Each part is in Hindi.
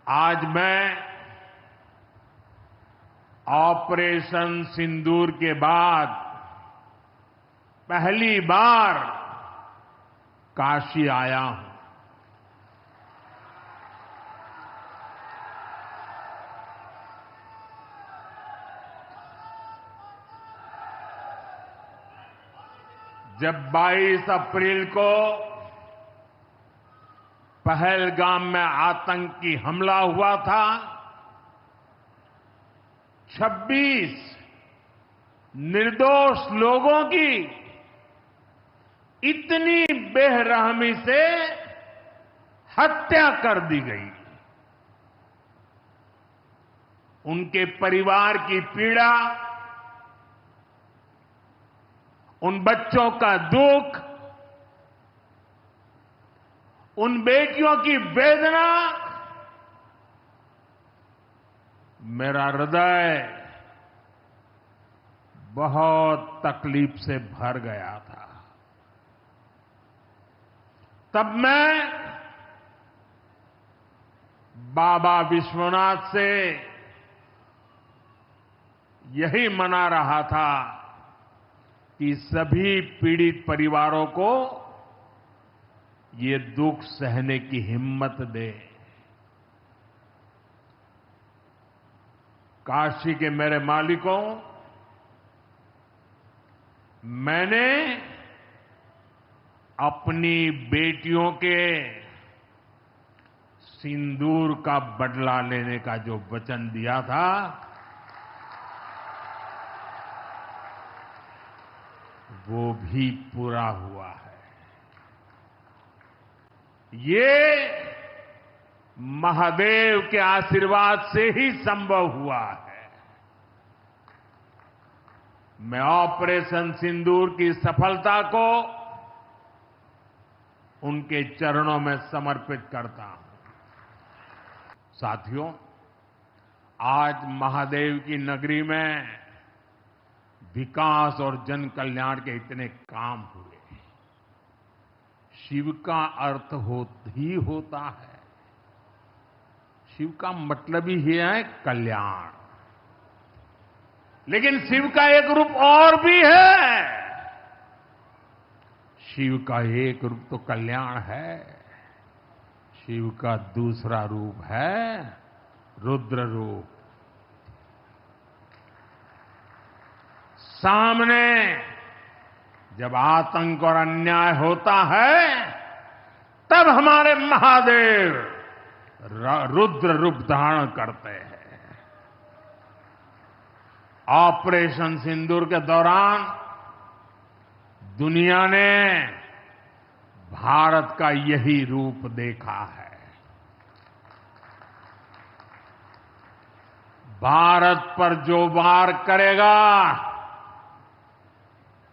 आज मैं ऑपरेशन सिंदूर के बाद पहली बार काशी आया हूं। जब 22 अप्रैल को पहलगाम में आतंकी हमला हुआ था, 26 निर्दोष लोगों की इतनी बेरहमी से हत्या कर दी गई। उनके परिवार की पीड़ा, उन बच्चों का दुख, उन बेटियों की वेदना, मेरा हृदय बहुत तकलीफ से भर गया था। तब मैं बाबा विश्वनाथ से यही मना रहा था कि सभी पीड़ित परिवारों को ये दुख सहने की हिम्मत दे। काशी के मेरे मालिकों, मैंने अपनी बेटियों के सिंदूर का बदला लेने का जो वचन दिया था, वो भी पूरा हुआ है। ये महादेव के आशीर्वाद से ही संभव हुआ है। मैं ऑपरेशन सिंदूर की सफलता को उनके चरणों में समर्पित करता हूं। साथियों, आज महादेव की नगरी में विकास और जन कल्याण के इतने काम हुए। शिव का अर्थ ही होता है, शिव का मतलब ही है कल्याण। लेकिन शिव का एक रूप और भी है। शिव का एक रूप तो कल्याण है, शिव का दूसरा रूप है रुद्र रूप। सामने जब आतंक और अन्याय होता है, तब हमारे महादेव रुद्र रूप धारण करते हैं। ऑपरेशन सिंदूर के दौरान दुनिया ने भारत का यही रूप देखा है। भारत पर जो वार करेगा,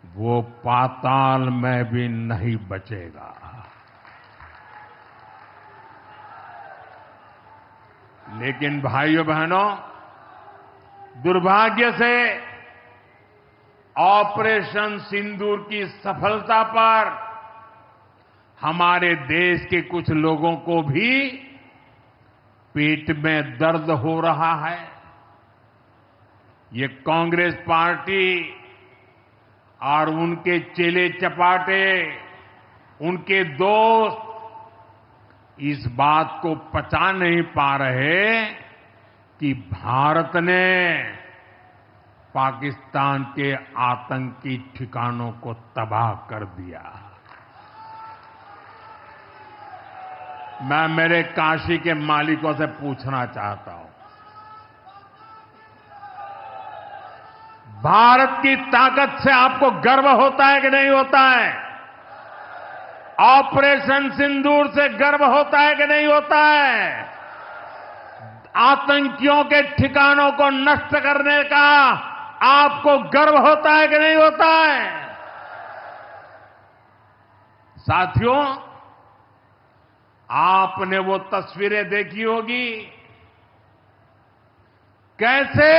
वो पाताल में भी नहीं बचेगा। लेकिन भाइयों बहनों, दुर्भाग्य से ऑपरेशन सिंदूर की सफलता पर हमारे देश के कुछ लोगों को भी पेट में दर्द हो रहा है। ये कांग्रेस पार्टी और उनके चेले चपाटे, उनके दोस्त इस बात को पचा नहीं पा रहे कि भारत ने पाकिस्तान के आतंकी ठिकानों को तबाह कर दिया। मैं मेरे काशी के मालिकों से पूछना चाहता हूं, भारत की ताकत से आपको गर्व होता है कि नहीं होता है? ऑपरेशन सिंदूर से गर्व होता है कि नहीं होता है? आतंकियों के ठिकानों को नष्ट करने का आपको गर्व होता है कि नहीं होता है? साथियों, आपने वो तस्वीरें देखी होगी, कैसे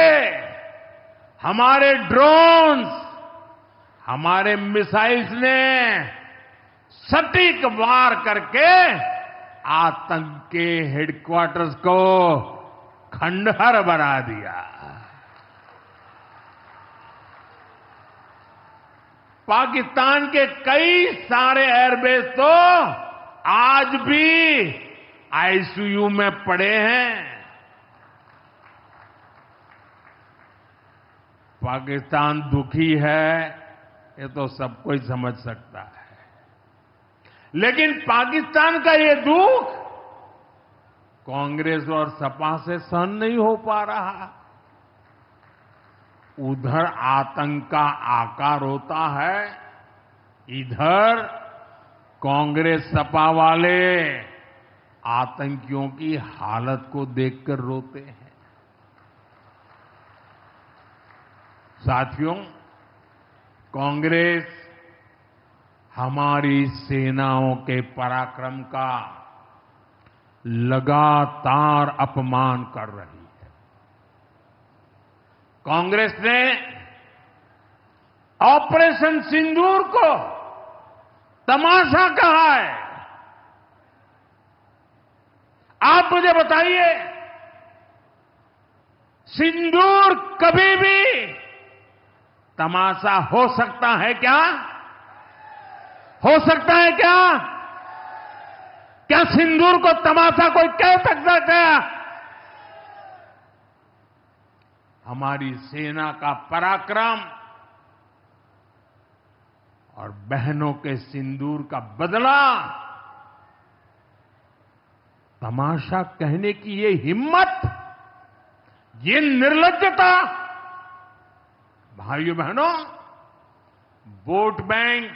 हमारे ड्रोन्स, हमारे मिसाइल्स ने सटीक वार करके आतंक के हेडक्वार्टर्स को खंडहर बना दिया। पाकिस्तान के कई सारे एयरबेस तो आज भी आईसीयू में पड़े हैं। पाकिस्तान दुखी है, ये तो सब कोई समझ सकता है, लेकिन पाकिस्तान का ये दुख कांग्रेस और सपा से सहन नहीं हो पा रहा। उधर आतंक का आकार होता है, इधर कांग्रेस सपा वाले आतंकियों की हालत को देखकर रोते हैं। साथियों, कांग्रेस हमारी सेनाओं के पराक्रम का लगातार अपमान कर रही है। कांग्रेस ने ऑपरेशन सिंदूर को तमाशा कहा है। आप मुझे बताइए, सिंदूर कभी भी तमाशा हो सकता है क्या? हो सकता है क्या? क्या सिंदूर को तमाशा कोई कह सकता है क्या? हमारी सेना का पराक्रम और बहनों के सिंदूर का बदला तमाशा कहने की ये हिम्मत, ये निर्लज्जता, भाइयों बहनों, वोट बैंक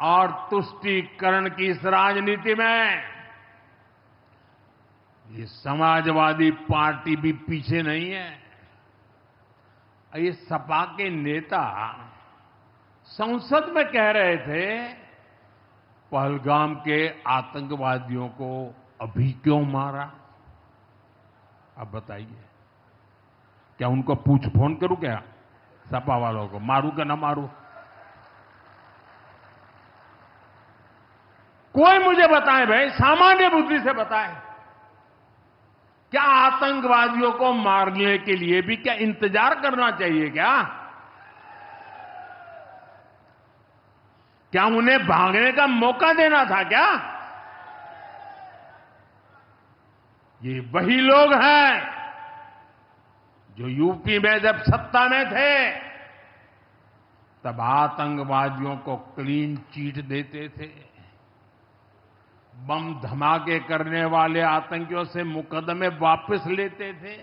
और तुष्टीकरण की इस राजनीति में ये समाजवादी पार्टी भी पीछे नहीं है। ये सपा के नेता संसद में कह रहे थे, पहलगाम के आतंकवादियों को अभी क्यों मारा? अब बताइए, क्या उनको पूछ फोन करूं क्या? सपा वालों को मारूं क्या ना मारूं? कोई मुझे बताए भाई, सामान्य बुद्धि से बताए, क्या आतंकवादियों को मारने के लिए भी क्या इंतजार करना चाहिए क्या? क्या उन्हें भागने का मौका देना था क्या? ये वही लोग हैं जो यूपी में जब सत्ता में थे तब आतंकवादियों को क्लीन चिट देते थे, बम धमाके करने वाले आतंकियों से मुकदमे वापस लेते थे।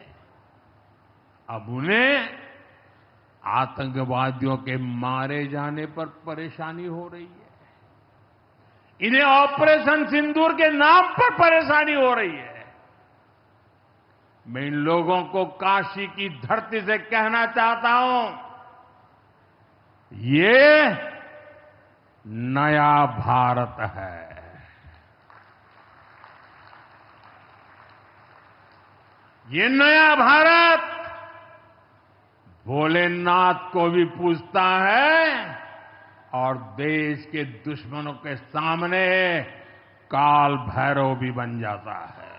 अब उन्हें आतंकवादियों के मारे जाने पर परेशानी हो रही है। इन्हें ऑपरेशन सिंदूर के नाम पर परेशानी हो रही है। मैं इन लोगों को काशी की धरती से कहना चाहता हूं, ये नया भारत है। ये नया भारत भोलेनाथ को भी पूजता है और देश के दुश्मनों के सामने काल भैरव भी बन जाता है।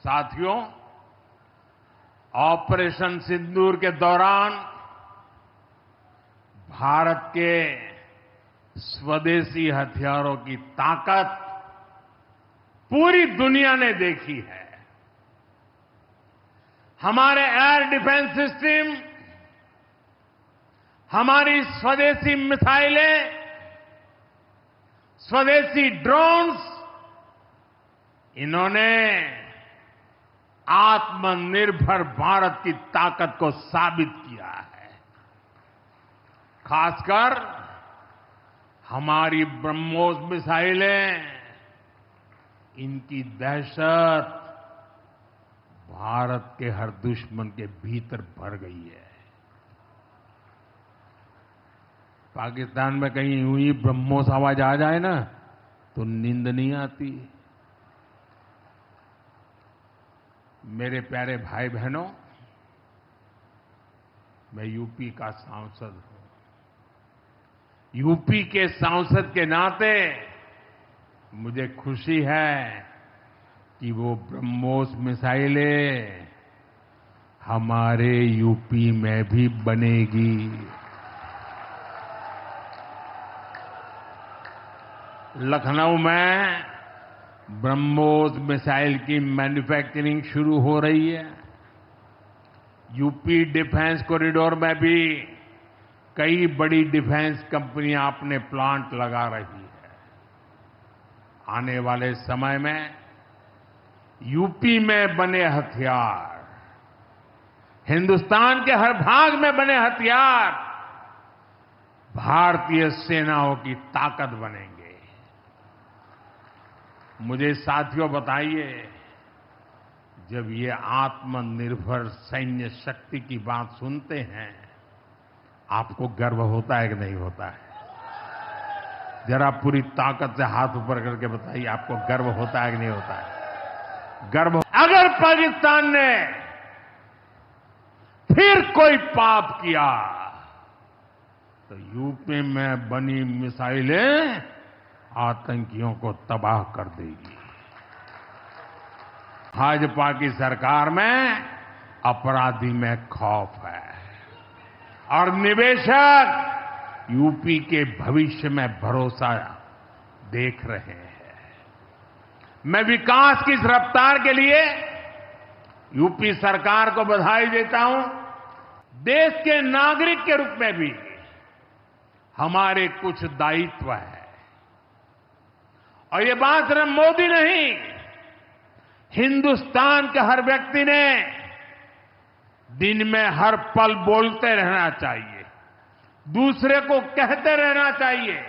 साथियों, ऑपरेशन सिंदूर के दौरान भारत के स्वदेशी हथियारों की ताकत पूरी दुनिया ने देखी है। हमारे एयर डिफेंस सिस्टम, हमारी स्वदेशी मिसाइलें, स्वदेशी ड्रोन्स, इन्होंने आत्मनिर्भर भारत की ताकत को साबित किया है। खासकर हमारी ब्रह्मोस मिसाइलें, इनकी दहशत भारत के हर दुश्मन के भीतर भर गई है। पाकिस्तान में कहीं यूं ही ब्रह्मोस आवाज आ जाए ना तो नींद नहीं आती। मेरे प्यारे भाई बहनों, मैं यूपी का सांसद हूं। यूपी के सांसद के नाते मुझे खुशी है कि वो ब्रह्मोस मिसाइलें हमारे यूपी में भी बनेगी। लखनऊ में ब्रह्मोस मिसाइल की मैन्युफैक्चरिंग शुरू हो रही है। यूपी डिफेंस कॉरिडोर में भी कई बड़ी डिफेंस कंपनियां अपने प्लांट लगा रही है। आने वाले समय में यूपी में बने हथियार, हिंदुस्तान के हर भाग में बने हथियार भारतीय सेनाओं की ताकत बनेंगे। मुझे साथियों बताइए, जब ये आत्मनिर्भर सैन्य शक्ति की बात सुनते हैं, आपको गर्व होता है कि नहीं होता है? जरा पूरी ताकत से हाथ ऊपर करके बताइए, आपको गर्व होता है कि नहीं होता है? गर्व। अगर पाकिस्तान ने फिर कोई पाप किया तो यूपी में बनी मिसाइलें आतंकियों को तबाह कर देगी। भाजपा की सरकार में अपराधी में खौफ है और निवेशक यूपी के भविष्य में भरोसा देख रहे हैं। मैं विकास की इस रफ्तार के लिए यूपी सरकार को बधाई देता हूं। देश के नागरिक के रूप में भी हमारे कुछ दायित्व है और ये बात सिर्फ मोदी नहीं, हिंदुस्तान के हर व्यक्ति ने दिन में हर पल बोलते रहना चाहिए, दूसरे को कहते रहना चाहिए।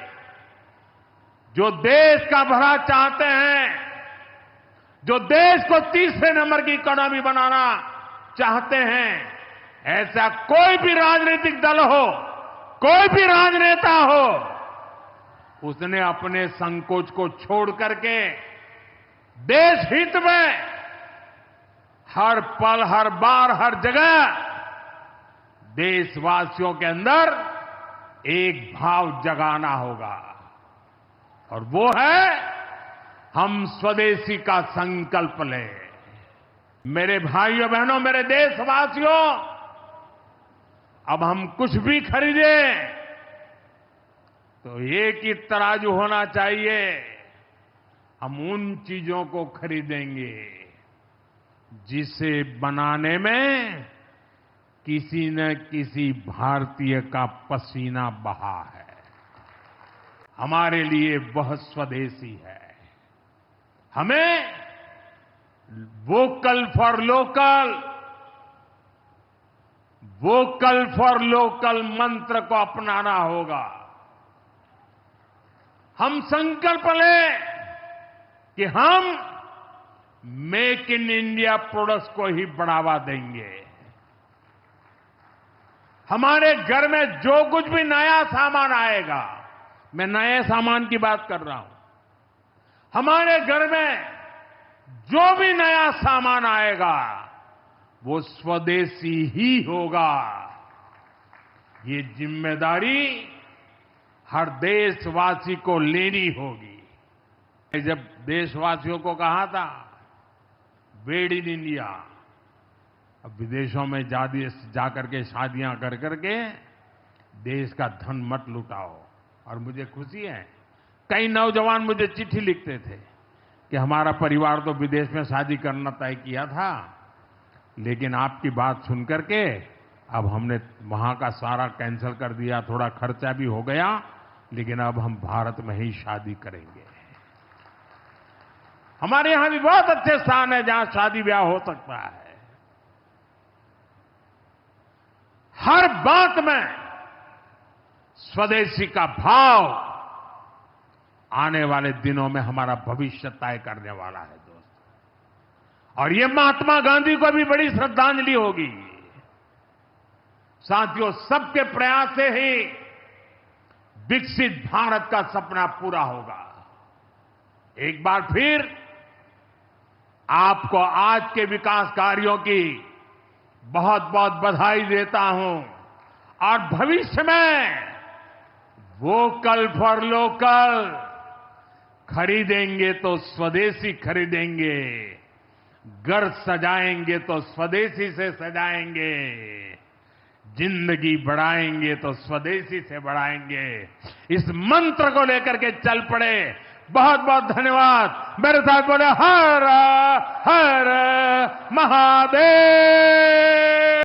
जो देश का भला चाहते हैं, जो देश को तीसरे नंबर की इकोनॉमी बनाना चाहते हैं, ऐसा कोई भी राजनीतिक दल हो, कोई भी राजनेता हो, उसने अपने संकोच को छोड़ करके देश हित में हर पल, हर बार, हर जगह देशवासियों के अंदर एक भाव जगाना होगा और वो है हम स्वदेशी का संकल्प लें। मेरे भाइयों बहनों, मेरे देशवासियों, अब हम कुछ भी खरीदें तो एक ही तराजू होना चाहिए। हम उन चीजों को खरीदेंगे जिसे बनाने में किसी न किसी भारतीय का पसीना बहा है। हमारे लिए वह स्वदेशी है। हमें vocal for local, vocal for local मंत्र को अपनाना होगा। हम संकल्प लें कि हम मेक इन इंडिया प्रोडक्ट्स को ही बढ़ावा देंगे। हमारे घर में जो कुछ भी नया सामान आएगा, मैं नए सामान की बात कर रहा हूं, हमारे घर में जो भी नया सामान आएगा वो स्वदेशी ही होगा। ये जिम्मेदारी हर देशवासी को लेनी होगी। जब देशवासियों को कहा था मेड इन इंडिया, अब विदेशों में जाकर के शादियां कर करके देश का धन मत लुटाओ। और मुझे खुशी है, कई नौजवान मुझे चिट्ठी लिखते थे कि हमारा परिवार तो विदेश में शादी करना तय किया था, लेकिन आपकी बात सुन करके अब हमने वहां का सारा कैंसिल कर दिया। थोड़ा खर्चा भी हो गया, लेकिन अब हम भारत में ही शादी करेंगे। हमारे यहां भी बहुत अच्छे स्थान है जहां शादी ब्याह हो सकता है। हर बात में स्वदेशी का भाव आने वाले दिनों में हमारा भविष्य तय करने वाला है दोस्तों। और ये महात्मा गांधी को भी बड़ी श्रद्धांजलि होगी। साथियों, सबके प्रयास से ही विकसित भारत का सपना पूरा होगा। एक बार फिर आपको आज के विकास कार्यों की बहुत बहुत बधाई देता हूं और भविष्य में वोकल फॉर लोकल, खरीदेंगे तो स्वदेशी खरीदेंगे, घर सजाएंगे तो स्वदेशी से सजाएंगे, जिंदगी बढ़ाएंगे तो स्वदेशी से बढ़ाएंगे। इस मंत्र को लेकर के चल पड़े। बहुत बहुत धन्यवाद। मेरे साथ बोले हर हर महादेव।